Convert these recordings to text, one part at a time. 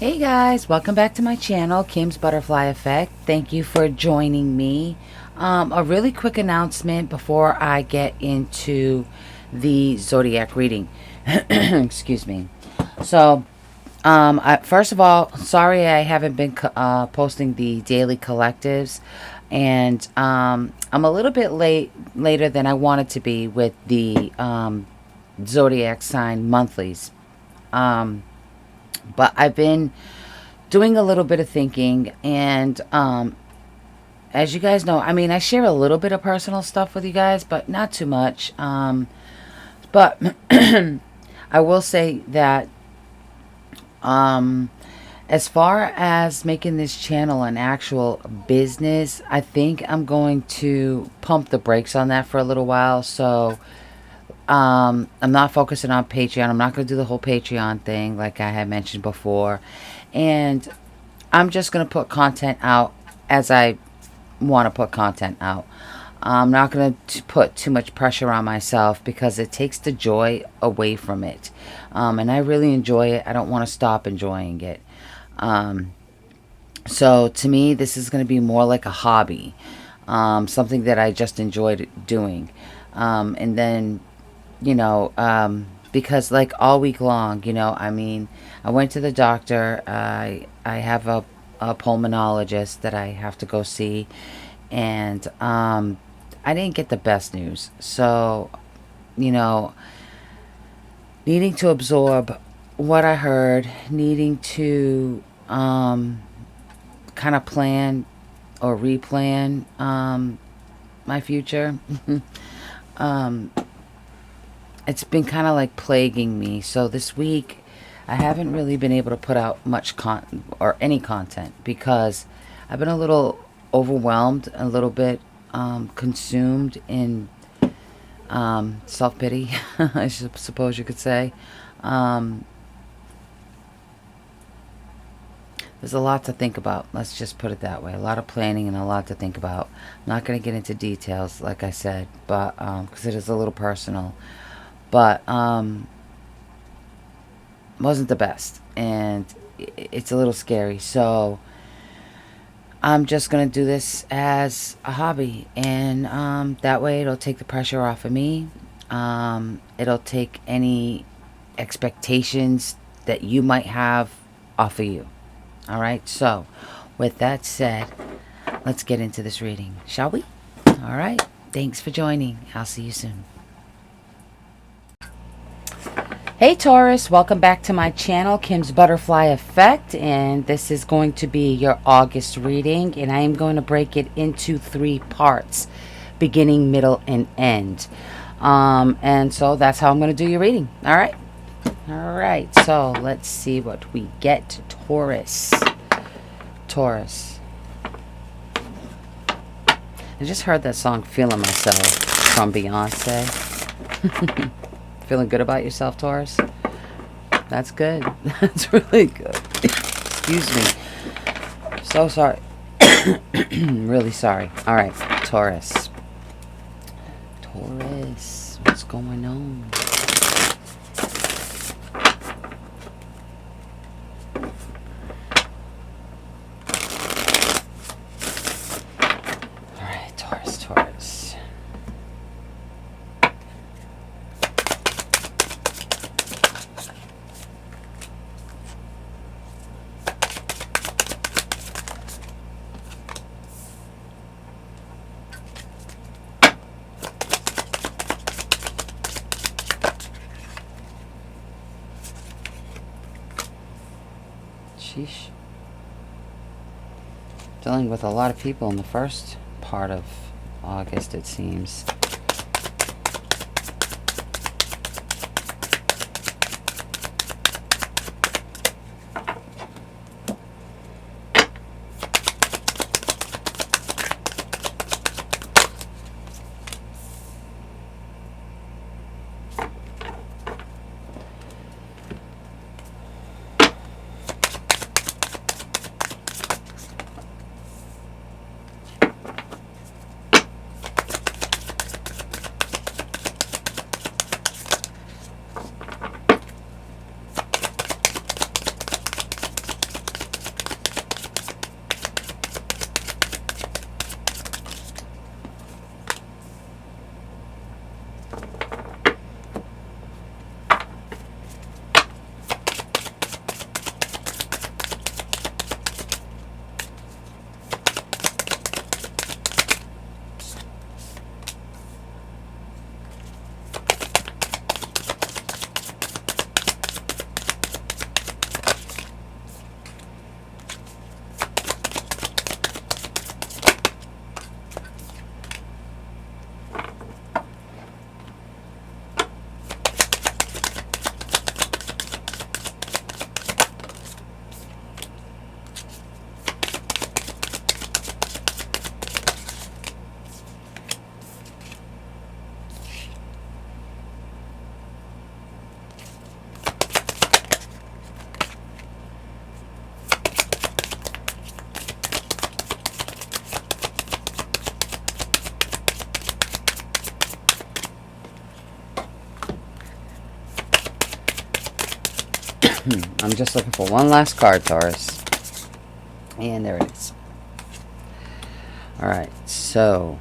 Hey guys, welcome back to my channel, Kim's Butterfly Effect. Thank you for joining me. A really quick announcement before I get into the zodiac reading. Excuse me. So, first of all, sorry I haven't been posting the daily collectives, and I'm a little bit later than I wanted to be with the zodiac sign monthlies. But I've been doing a little bit of thinking, and as you guys know, I mean, I share a little bit of personal stuff with you guys, but not too much. But I will say that as far as making this channel an actual business, I think I'm going to pump the brakes on that for a little while. So I'm not focusing on Patreon. I'm not going to do the whole Patreon thing like I had mentioned before. And I'm just going to put content out as I want to put content out. I'm not going to put too much pressure on myself because it takes the joy away from it. And I really enjoy it. I don't want to stop enjoying it. So to me, this is going to be more like a hobby. Something that I just enjoyed doing. And then, you know, because like all week long, you know, I mean, I went to the doctor. I have a pulmonologist that I have to go see, and I didn't get the best news. So, you know, needing to absorb what I heard, needing to kind of plan or replan my future. It's been kind of like plaguing me. So this week I haven't really been able to put out much content or any content because I've been a little overwhelmed, a little bit consumed in self-pity, I suppose you could say. There's a lot to think about. Let's just put it that way. A lot of planning and a lot to think about. I'm not going to get into details, like I said, but because it is a little personal. But wasn't the best, and it's a little scary. So I'm just gonna do this as a hobby, and that way it'll take the pressure off of me. It'll take any expectations that you might have off of you. All right. So with that said, let's get into this reading, shall we? All right. Thanks for joining. I'll see you soon. Hey Taurus, welcome back to my channel, Kim's Butterfly Effect, and this is going to be your August reading, and I am going to break it into 3 parts, beginning, middle, and end. And so that's how I'm going to do your reading. All right, so let's see what we get. Taurus. I just heard that song Feeling Myself from Beyonce. Feeling good about yourself, Taurus? That's good. That's really good. Excuse me. So sorry. Really sorry. All right, Taurus. What's going on? All right, Taurus. Sheesh. Dealing with a lot of people in the first part of August, it seems. I'm just looking for one last card, Taurus. And there it is. Alright, so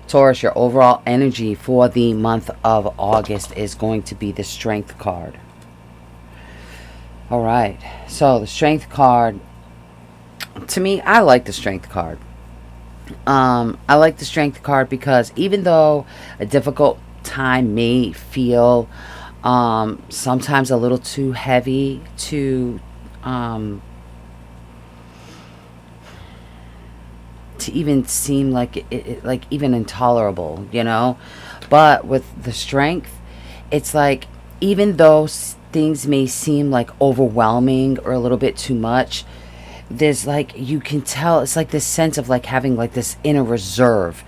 Taurus, your overall energy for the month of August is going to be the Strength card. Alright, so the Strength card, to me, I like the Strength card. I like the Strength card because even though a difficult time may feel sometimes a little too heavy to even seem like like even intolerable, you know, but with the Strength, it's like even though things may seem like overwhelming or a little bit too much, there's like, you can tell, it's like this sense of like having like this inner reserve,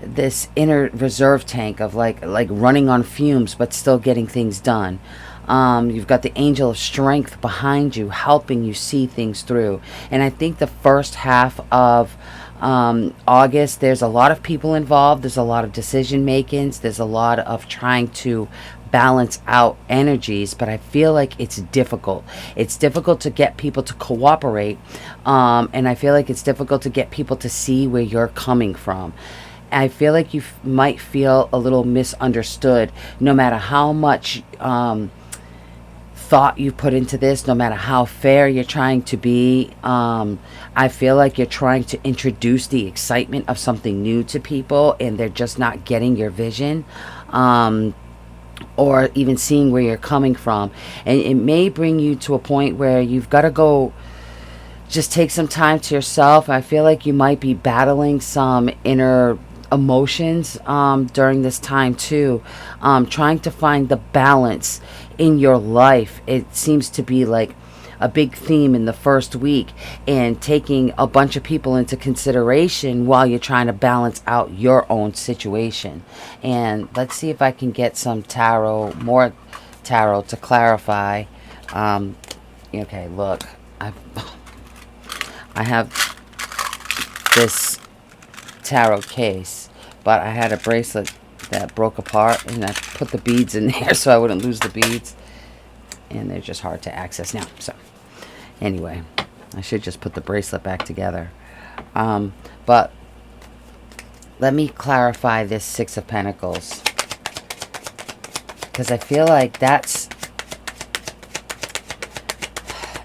this inner reserve tank of like running on fumes but still getting things done. You've got the Angel of Strength behind you, helping you see things through. And I think the first half of August, there's a lot of people involved, there's a lot of decision makings, there's a lot of trying to balance out energies, but I feel like it's difficult. It's difficult to get people to cooperate, and I feel like it's difficult to get people to see where you're coming from. I feel like you might feel a little misunderstood, no matter how much thought you put into this, no matter how fair you're trying to be. I feel like you're trying to introduce the excitement of something new to people, and they're just not getting your vision. Or even seeing where you're coming from. And it may bring you to a point where you've got to go just take some time to yourself. I feel like you might be battling some inner emotions during this time too, trying to find the balance in your life. It seems to be like a big theme in the first week, and taking a bunch of people into consideration while you're trying to balance out your own situation. And let's see if I can get some tarot, more tarot to clarify. Okay, look, I have this tarot case, but I had a bracelet that broke apart, and I put the beads in there so I wouldn't lose the beads, and they're just hard to access now. So anyway, I should just put the bracelet back together. But let me clarify this Six of Pentacles, because I feel like that's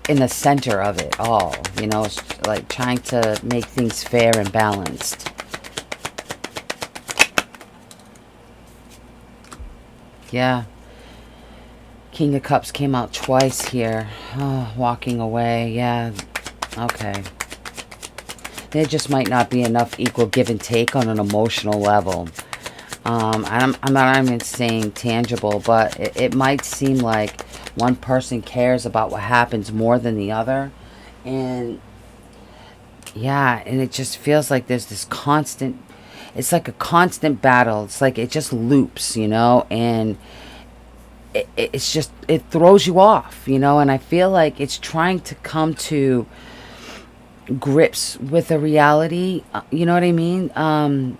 in the center of it all. You know, it's like trying to make things fair and balanced. Yeah. King of Cups came out twice here. Oh, walking away. Yeah. Okay. There just might not be enough equal give and take on an emotional level. I'm not even saying tangible, but it might seem like one person cares about what happens more than the other. And yeah, and it just feels like there's this constant, it's like a constant battle. It's like it just loops, you know, and it's just, it throws you off, you know. And I feel like it's trying to come to grips with a reality, you know what I mean, and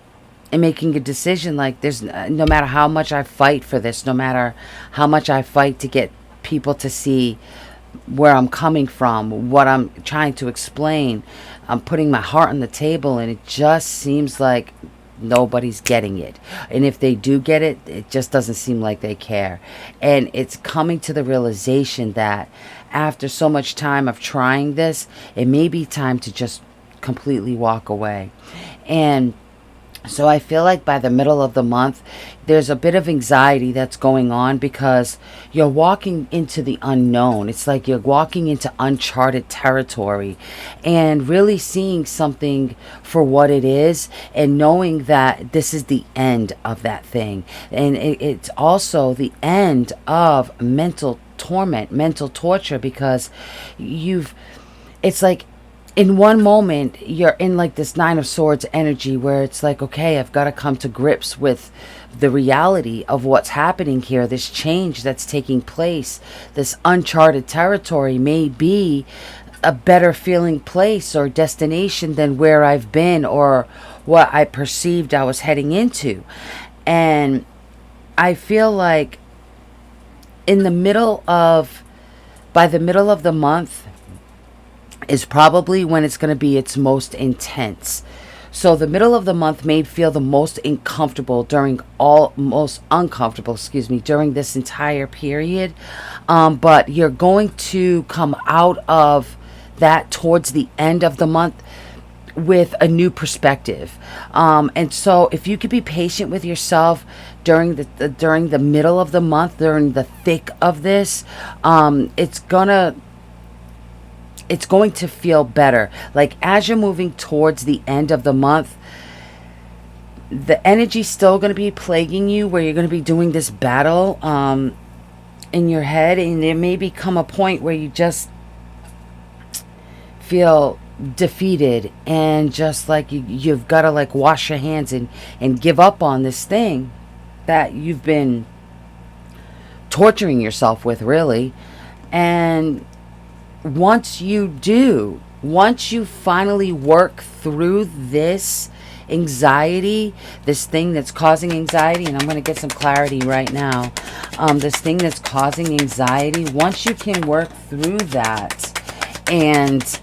making a decision. Like, there's no matter how much I fight for this, no matter how much I fight to get people to see where I'm coming from, what I'm trying to explain, I'm putting my heart on the table, and it just seems like nobody's getting it. And if they do get it, it just doesn't seem like they care. And it's coming to the realization that after so much time of trying this, it may be time to just completely walk away. And so I feel like by the middle of the month, there's a bit of anxiety that's going on, because you're walking into the unknown. It's like you're walking into uncharted territory, and really seeing something for what it is, and knowing that this is the end of that thing. And it's also the end of mental torment, mental torture, because it's like, in one moment, you're in like this Nine of Swords energy where it's like, okay, I've got to come to grips with the reality of what's happening here. This change that's taking place, this uncharted territory may be a better feeling place or destination than where I've been or what I perceived I was heading into. And I feel like in the middle of, by the middle of the month is probably when it's going to be its most intense. So the middle of the month may feel the most uncomfortable during during this entire period. But you're going to come out of that towards the end of the month with a new perspective. And so if you could be patient with yourself during the middle of the month, during the thick of this, it's going to feel better. Like as you're moving towards the end of the month, the energy's still going to be plaguing you, where you're going to be doing this battle in your head, and there may become a point where you just feel defeated and just like you've got to like wash your hands and give up on this thing that you've been torturing yourself with, really. And once you finally work through this anxiety, this thing that's causing anxiety, and I'm going to get some clarity right now, this thing that's causing anxiety, once you can work through that and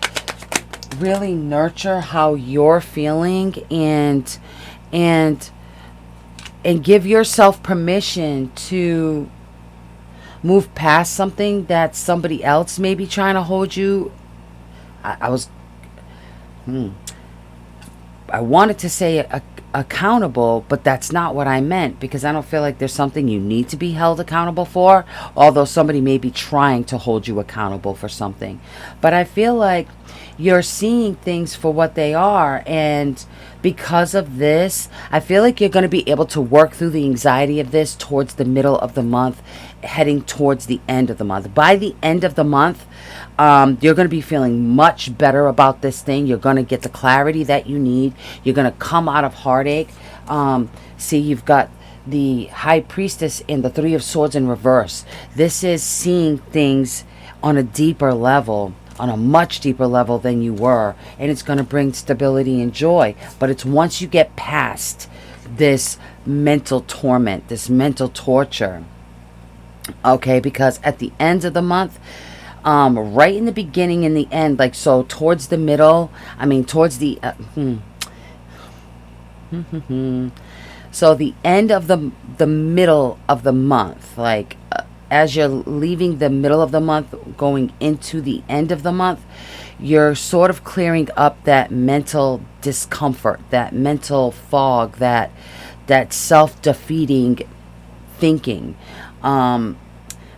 really nurture how you're feeling and give yourself permission to move past something that somebody else may be trying to hold you. I wanted to say accountable, but that's not what I meant, because I don't feel like there's something you need to be held accountable for, although somebody may be trying to hold you accountable for something. But I feel like you're seeing things for what they are, and because of this, I feel like you're going to be able to work through the anxiety of this towards the middle of the month, heading towards the end of the month. By the end of the month, you're going to be feeling much better about this thing. You're going to get the clarity that you need. You're going to come out of heartache. See, you've got the High Priestess and the Three of Swords in reverse. This is seeing things on a deeper level, on a much deeper level than you were, and it's going to bring stability and joy. But it's once you get past this mental torment, this mental torture, okay, because at the end of the month, right in the beginning and the end, like, so towards the middle, towards the so the end of the middle of the month, like as you're leaving the middle of the month, going into the end of the month, you're sort of clearing up that mental discomfort, that mental fog, that self-defeating thinking,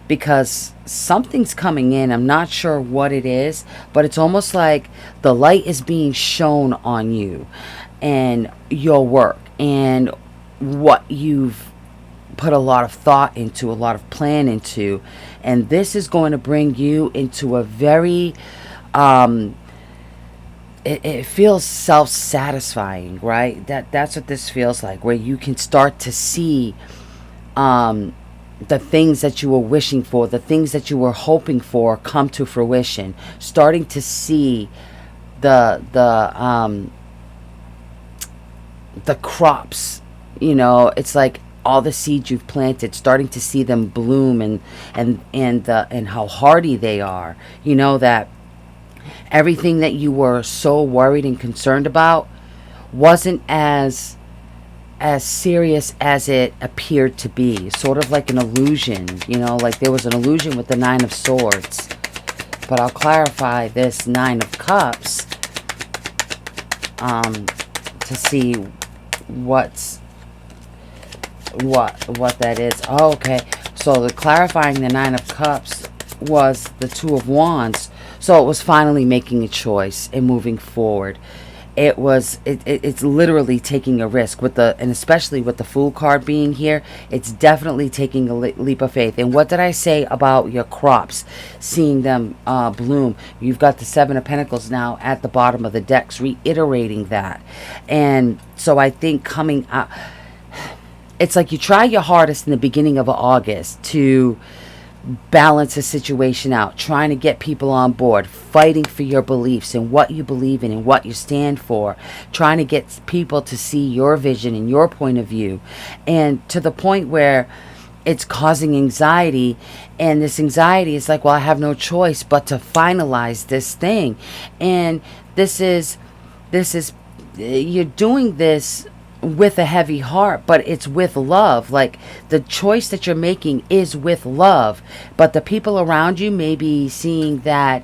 because something's coming in. I'm not sure what it is, but it's almost like the light is being shown on you and your work and what you've put a lot of thought into, a lot of plan into, and this is going to bring you into a very it feels self-satisfying, right? That's what this feels like, where you can start to see the things that you were wishing for, the things that you were hoping for come to fruition. Starting to see the crops, it's like all the seeds you've planted, starting to see them bloom and how hardy they are. That everything that you were so worried and concerned about wasn't as serious as it appeared to be. Sort of like an illusion, like there was an illusion with the Nine of Swords. But I'll clarify this Nine of Cups to see what that is. Oh, okay. So the clarifying the Nine of Cups was the Two of Wands. So it was finally making a choice and moving forward. It's literally taking a risk and especially with the Fool card being here, it's definitely taking a leap of faith. And what did I say about your crops, seeing them bloom? You've got the Seven of Pentacles now at the bottom of the decks, reiterating that. And so I think coming out, it's like you try your hardest in the beginning of August to balance a situation out, trying to get people on board, fighting for your beliefs and what you believe in and what you stand for, trying to get people to see your vision and your point of view, and to the point where it's causing anxiety, and this anxiety is like, well, I have no choice but to finalize this thing. And this is you're doing this with a heavy heart, but it's with love. Like, the choice that you're making is with love, but the people around you may be seeing that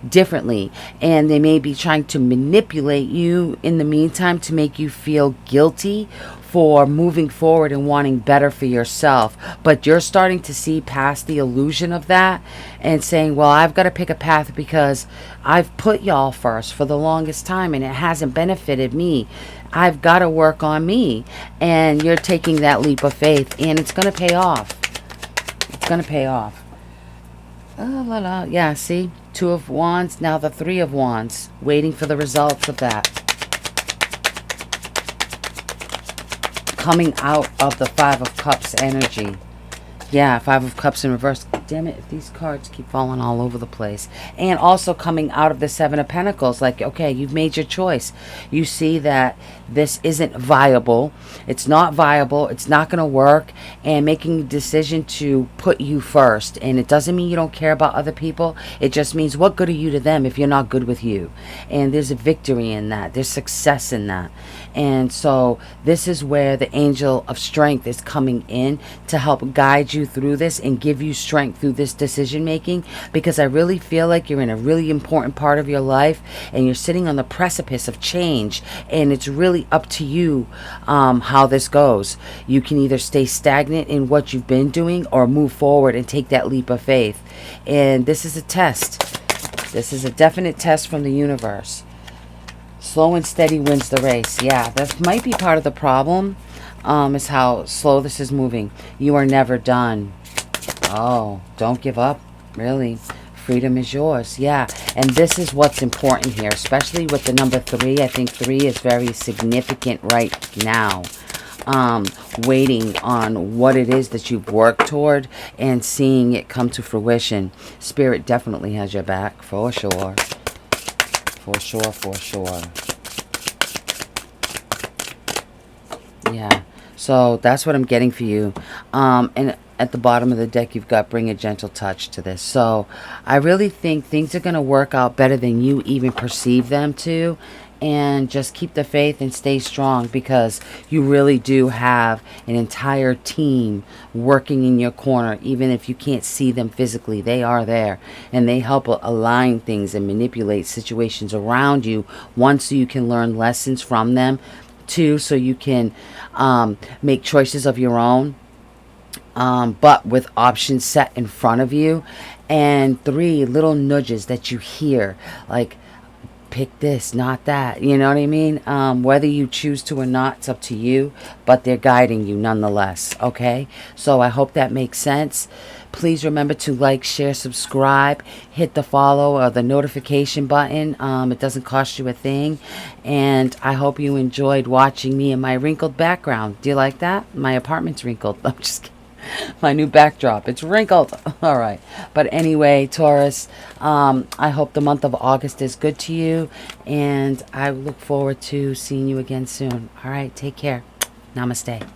differently, and they may be trying to manipulate you in the meantime to make you feel guilty for moving forward and wanting better for yourself. But you're starting to see past the illusion of that and saying, well, I've got to pick a path because I've put y'all first for the longest time and it hasn't benefited me. I've got to work on me. And you're taking that leap of faith, and it's going to pay off. It's going to pay off. Yeah, see? 2 of Wands, now the 3 of Wands. Waiting for the results of that. Coming out of the 5 of Cups energy. Yeah, 5 of Cups in reverse. Damn it, if these cards keep falling all over the place. And also coming out of the 7 of Pentacles. Like, okay, you've made your choice. You see that this isn't viable. It's not viable. It's not going to work. And making a decision to put you first. And it doesn't mean you don't care about other people. It just means, what good are you to them if you're not good with you? And there's a victory in that. There's success in that. And so this is where the angel of strength is coming in to help guide you through this and give you strength through this decision making, because I really feel like you're in a really important part of your life and you're sitting on the precipice of change, and it's really up to you how this goes. You can either stay stagnant in what you've been doing or move forward and take that leap of faith. And this is a test. This is a definite test from the universe. Slow and steady wins the race. Yeah, that might be part of the problem, is how slow this is moving. You are never done. Oh, don't give up. Really. Freedom is yours. Yeah, and this is what's important here, especially with the number 3. I think 3 is very significant right now. Waiting on what it is that you've worked toward and seeing it come to fruition. Spirit definitely has your back, for sure. For sure, for sure. Yeah. So that's what I'm getting for you. And at the bottom of the deck, you've got bring a gentle touch to this. So I really think things are going to work out better than you even perceive them to. And just keep the faith and stay strong, because you really do have an entire team working in your corner. Even if you can't see them physically, they are there. And they help align things and manipulate situations around you. One, so you can learn lessons from them. 2, so you can make choices of your own, but with options set in front of you. And 3, little nudges that you hear, like, pick this, not that. You know what I mean? Whether you choose to or not, it's up to you, but they're guiding you nonetheless. Okay, so I hope that makes sense. Please remember to like, share, subscribe, hit the follow or the notification button. It doesn't cost you a thing. And I hope you enjoyed watching me in my wrinkled background. Do you like that? My apartment's wrinkled. I'm just kidding. My new backdrop, it's wrinkled. All right, but anyway, Taurus, I hope the month of August is good to you, and I look forward to seeing you again soon. All right, take care. Namaste.